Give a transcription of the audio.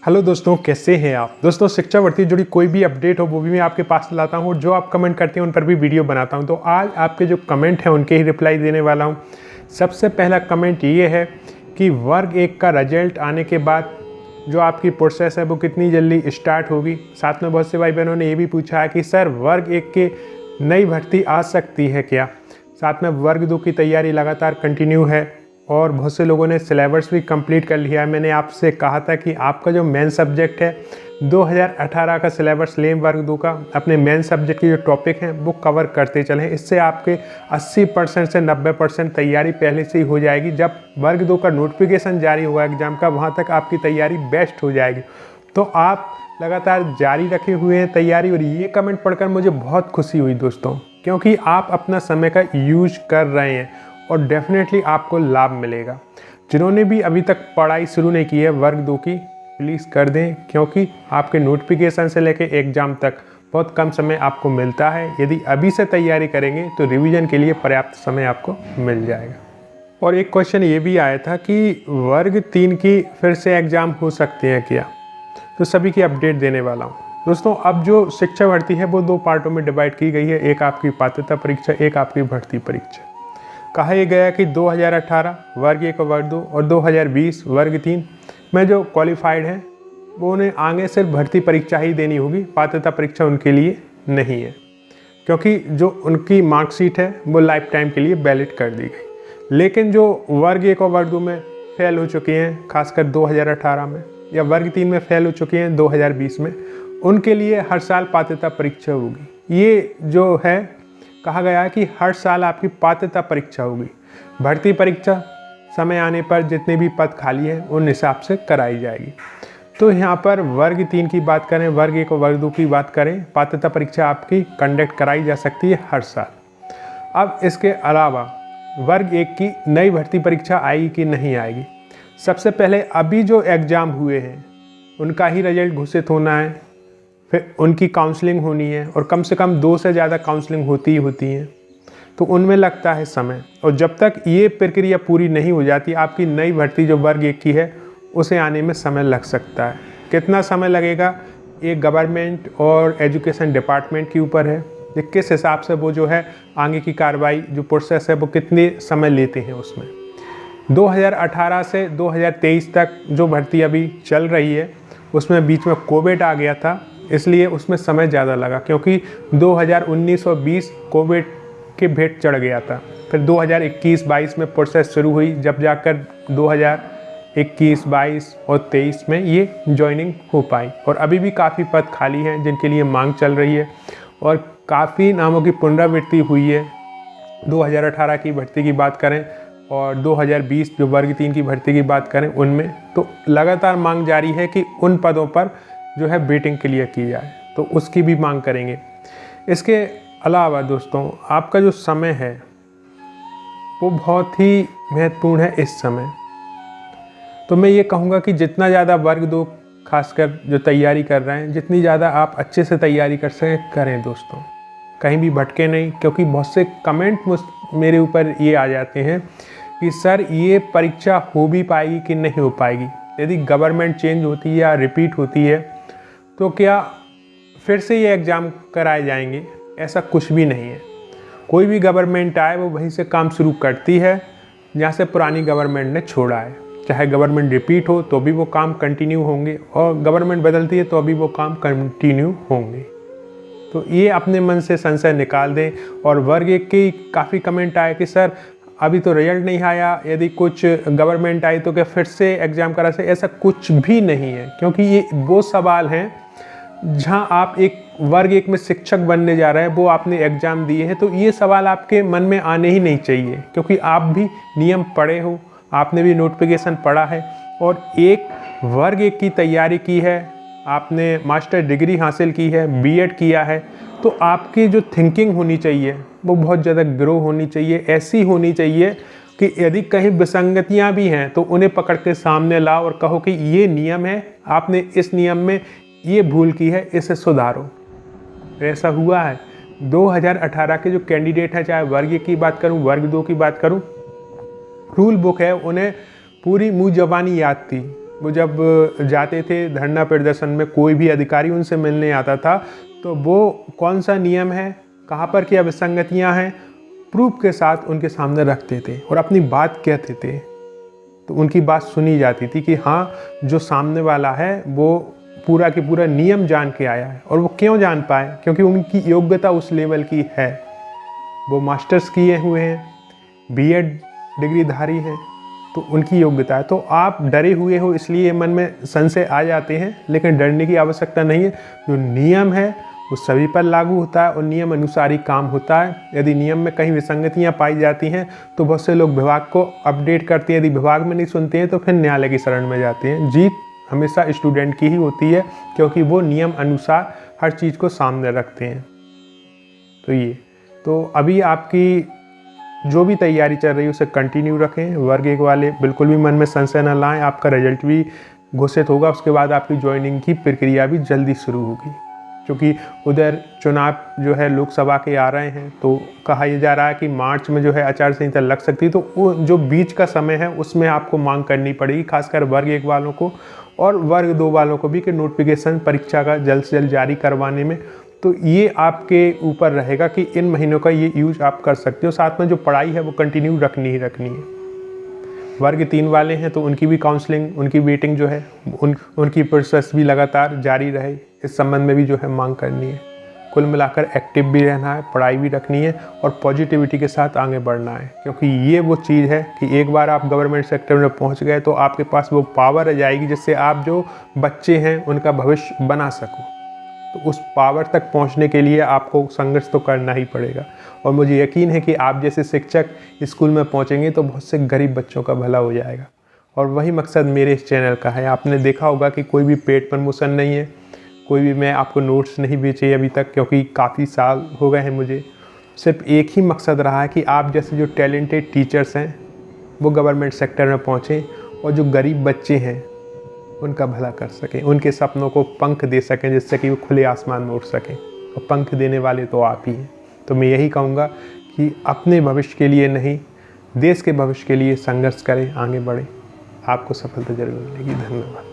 Hello दोस्तों, कैसे हैं आप। दोस्तों, शिक्षा बढ़ती जुड़ी कोई भी अपडेट हो वो भी मैं आपके पास लाता हूँ, और जो आप कमेंट करते हैं उन पर भी वीडियो बनाता हूँ। तो आज आपके जो कमेंट हैं उनके ही रिप्लाई देने वाला हूँ। सबसे पहला कमेंट ये है कि वर्ग 1 का रिजल्ट आने के बाद जो आपकी प्रोसेस है वो कितनी जल्दी स्टार्ट होगी। साथ में बहुत से भाई बहनों ने ये भी पूछा है कि सर वर्ग 1 के नई भर्ती आ सकती है क्या। साथ में वर्ग 2 की तैयारी लगातार कंटिन्यू है और बहुत से लोगों ने सिलेबस भी कंप्लीट कर लिया है। मैंने आपसे कहा था कि आपका जो मेन सब्जेक्ट है 2018 का सिलेबस लें, वर्ग 2 का अपने मेन सब्जेक्ट की जो टॉपिक हैं वो कवर करते चलें। इससे आपके 80% से 90% तैयारी पहले से ही हो जाएगी। जब वर्ग 2 का नोटिफिकेशन जारी होगा एग्ज़ाम का, वहाँ तक आपकी तैयारी बेस्ट हो जाएगी। तो आप लगातार जारी रखे हुए हैं तैयारी। और ये कमेंट पढ़कर मुझे बहुत खुशी हुई दोस्तों, क्योंकि आप अपना समय का यूज कर रहे हैं और डेफिनेटली आपको लाभ मिलेगा। जिन्होंने भी अभी तक पढ़ाई शुरू नहीं की है वर्ग 2 की, प्लीज़ कर दें, क्योंकि आपके नोटिफिकेशन से लेकर एग्ज़ाम तक बहुत कम समय आपको मिलता है। यदि अभी से तैयारी करेंगे तो रिवीजन के लिए पर्याप्त समय आपको मिल जाएगा। और एक क्वेश्चन ये भी आया था कि वर्ग 3 की फिर से एग्ज़ाम हो सकती है क्या, तो सभी की अपडेट देने वाला हूँ। दोस्तों, अब जो शिक्षा भर्ती है वो 2 पार्टों में डिवाइड की गई है। एक आपकी पात्रता परीक्षा, एक आपकी भर्ती परीक्षा। कहा यह गया कि 2018 वर्ग 1 वर्ग 2 और 2020 वर्ग 3 में जो क्वालिफाइड हैं वो उन्हें आगे सिर्फ भर्ती परीक्षा ही देनी होगी, पात्रता परीक्षा उनके लिए नहीं है, क्योंकि जो उनकी मार्कशीट है वो लाइफ टाइम के लिए वैलिड कर दी गई। लेकिन जो वर्ग 1 और वर्ग 2 में फेल हो चुके हैं, खासकर 2018 में, या वर्ग 3 में फेल हो चुके हैं 2020 में, उनके लिए हर साल पात्रता परीक्षा होगी। ये जो है कहा गया है कि हर साल आपकी पात्रता परीक्षा होगी। भर्ती परीक्षा समय आने पर जितने भी पद खाली हैं उन हिसाब से कराई जाएगी। तो यहाँ पर वर्ग 3 की बात करें, वर्ग 1 और वर्ग 2 की बात करें, पात्रता परीक्षा आपकी कंडक्ट कराई जा सकती है हर साल। अब इसके अलावा वर्ग 1 की नई भर्ती परीक्षा आएगी कि नहीं आएगी। सबसे पहले अभी जो एग्ज़ाम हुए हैं उनका ही रिजल्ट घोषित होना है, फिर उनकी काउंसलिंग होनी है, और कम से कम 2 से ज़्यादा काउंसलिंग होती हैं, तो उनमें लगता है समय। और जब तक ये प्रक्रिया पूरी नहीं हो जाती, आपकी नई भर्ती जो वर्ग 1 की है उसे आने में समय लग सकता है। कितना समय लगेगा ये गवर्नमेंट और एजुकेशन डिपार्टमेंट के ऊपर है कि किस हिसाब से वो जो है आगे की कार्रवाई जो प्रोसेस है वो कितने समय लेते हैं उसमें। 2018 से 2023 तक जो भर्ती अभी चल रही है उसमें बीच में कोविड आ गया था, इसलिए उसमें समय ज़्यादा लगा, क्योंकि 2019 और 20 कोविड के भेंट चढ़ गया था। फिर 2021-22 में प्रोसेस शुरू हुई, जब जाकर 2021, 22 और 23 में ये ज्वाइनिंग हो पाई। और अभी भी काफ़ी पद खाली हैं जिनके लिए मांग चल रही है, और काफ़ी नामों की पुनरावृत्ति हुई है। 2018 की भर्ती की बात करें और 2020 जो वर्ग 3 की भर्ती की बात करें, उनमें तो लगातार मांग जारी है कि उन पदों पर जो है वेटिंग क्लियर की जाए, तो उसकी भी मांग करेंगे। इसके अलावा दोस्तों, आपका जो समय है वो बहुत ही महत्वपूर्ण है इस समय। तो मैं ये कहूँगा कि जितना ज़्यादा वर्ग 2 खासकर जो तैयारी कर रहे हैं, जितनी ज़्यादा आप अच्छे से तैयारी कर सकें करें दोस्तों, कहीं भी भटके नहीं। क्योंकि बहुत से कमेंट मेरे ऊपर ये आ जाते हैं कि सर ये परीक्षा हो भी पाएगी कि नहीं हो पाएगी, यदि गवर्नमेंट चेंज होती है या रिपीट होती है तो क्या फिर से ये एग्ज़ाम कराए जाएंगे। ऐसा कुछ भी नहीं है। कोई भी गवर्नमेंट आए वो वहीं से काम शुरू करती है जहाँ से पुरानी गवर्नमेंट ने छोड़ा है। चाहे गवर्नमेंट रिपीट हो तो भी वो काम कंटिन्यू होंगे, और गवर्नमेंट बदलती है तो अभी वो काम कंटिन्यू होंगे। तो ये अपने मन से संशय निकाल दें। और वर्ग 1 की काफ़ी कमेंट आए कि सर अभी तो रिजल्ट नहीं आया, यदि कुछ गवर्नमेंट आई तो क्या फिर से एग्ज़ाम करा से। ऐसा कुछ भी नहीं है, क्योंकि ये वो सवाल हैं जहां आप एक वर्ग 1 में शिक्षक बनने जा रहे हैं, वो आपने एग्ज़ाम दिए हैं, तो ये सवाल आपके मन में आने ही नहीं चाहिए, क्योंकि आप भी नियम पढ़े हो, आपने भी नोटिफिकेशन पढ़ा है, और एक वर्ग 1 की तैयारी की है, आपने मास्टर डिग्री हासिल की है, बीएड किया है, तो आपकी जो थिंकिंग होनी चाहिए वो बहुत ज़्यादा ग्रो होनी चाहिए। ऐसी होनी चाहिए कि यदि कहीं विसंगतियाँ भी हैं तो उन्हें पकड़ के सामने लाओ और कहो कि ये नियम है, आपने इस नियम में ये भूल की है, इसे सुधारो। ऐसा हुआ है। 2018 के जो कैंडिडेट हैं, चाहे वर्ग 1 की बात करूं, वर्ग 2 की बात करूं, रूल बुक है, उन्हें पूरी मुँह ज़बानी याद थी वो जब जाते थे धरना प्रदर्शन में, कोई भी अधिकारी उनसे मिलने आता था तो वो कौन सा नियम है, कहाँ पर क्या विसंगतियाँ हैं, प्रूफ के साथ उनके सामने रखते थे और अपनी बात कहते थे। तो उनकी बात सुनी जाती थी कि हाँ, जो सामने वाला है वो पूरा की पूरा नियम जान के आया है। और वो क्यों जान पाए? क्योंकि उनकी योग्यता उस लेवल की है। वो मास्टर्स किए हुए हैं, बीएड डिग्रीधारी हैं, तो उनकी योग्यता है। तो आप डरे हुए हो इसलिए मन में संशय आ जाते हैं, लेकिन डरने की आवश्यकता नहीं है। जो नियम है वो सभी पर लागू होता है और नियम अनुसार ही काम होता है। यदि नियम में कहीं विसंगतियां पाई जाती हैं तो बहुत से लोग विभाग को अपडेट करते हैं, यदि विभाग में नहीं सुनते हैं तो फिर न्यायालय की शरण में जाते हैं। जीत हमेशा स्टूडेंट की ही होती है, क्योंकि वो नियम अनुसार हर चीज़ को सामने रखते हैं। तो अभी आपकी जो भी तैयारी चल रही है उसे कंटिन्यू रखें। वर्ग 1 वाले बिल्कुल भी मन में संशय न लाएं। आपका रिजल्ट भी घोषित होगा, उसके बाद आपकी ज्वाइनिंग की प्रक्रिया भी जल्दी शुरू होगी। क्योंकि उधर चुनाव जो है लोकसभा के आ रहे हैं, तो कहा यह जा रहा है कि मार्च में जो है आचार संहिता लग सकती है। तो वो जो बीच का समय है उसमें आपको मांग करनी पड़ेगी, खासकर वर्ग 1 वालों को और वर्ग 2 वालों को भी, कि नोटिफिकेशन परीक्षा का जल्द से जल्द जारी करवाने में। तो ये आपके ऊपर रहेगा कि इन महीनों का ये यूज आप कर सकते हो। साथ में जो पढ़ाई है वो कंटिन्यू रखनी ही रखनी है। वर्ग 3 वाले हैं तो उनकी भी काउंसलिंग, उनकी वेटिंग जो है उनकी प्रोसेस भी लगातार जारी रहे, इस संबंध में भी जो है मांग करनी है। कुल मिलाकर एक्टिव भी रहना है, पढ़ाई भी रखनी है और पॉजिटिविटी के साथ आगे बढ़ना है। क्योंकि ये वो चीज़ है कि एक बार आप गवर्नमेंट सेक्टर में पहुंच गए तो आपके पास वो पावर आ जाएगी जिससे आप जो बच्चे हैं उनका भविष्य बना सको। तो उस पावर तक पहुंचने के लिए आपको संघर्ष तो करना ही पड़ेगा। और मुझे यकीन है कि आप जैसे शिक्षक स्कूल में पहुंचेंगे तो बहुत से गरीब बच्चों का भला हो जाएगा। और वही मकसद मेरे इस चैनल का है। आपने देखा होगा कि कोई भी पेड प्रमोशन नहीं है, कोई भी मैं आपको नोट्स नहीं बेचे अभी तक, क्योंकि काफ़ी साल हो गए हैं मुझे। सिर्फ एक ही मकसद रहा है कि आप जैसे जो टैलेंटेड टीचर्स हैं वो गवर्नमेंट सेक्टर में पहुँचें और जो गरीब बच्चे हैं उनका भला कर सकें, उनके सपनों को पंख दे सकें, जिससे कि वो खुले आसमान में उड़ सकें। और पंख देने वाले तो आप ही हैं। तो मैं यही कहूँगा कि अपने भविष्य के लिए नहीं, देश के भविष्य के लिए संघर्ष करें, आगे बढ़ें। आपको सफलता जरूर मिलेगी। धन्यवाद।